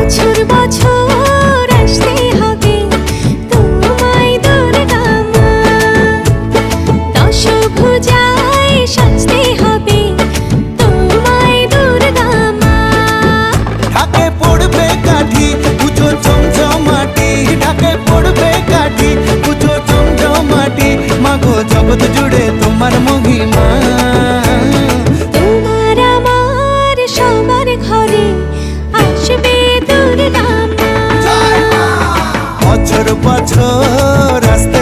বছর বছর আসতে হবে তোমায় দুর্গা মা, দশভুজায় সাজতে হবে তোমায় দুর্গা মা। ঢাকে পড়বে কাঠি পুজো চমচমাটি, ঢাকে পড়বে কাঠি পুজো চমচমাটি, মাগো জগৎ জুড়ে তোমার মহিমা। তোমার আমার সবার ঘরে আসবে দুর্গা মা। বছর বছর আসতে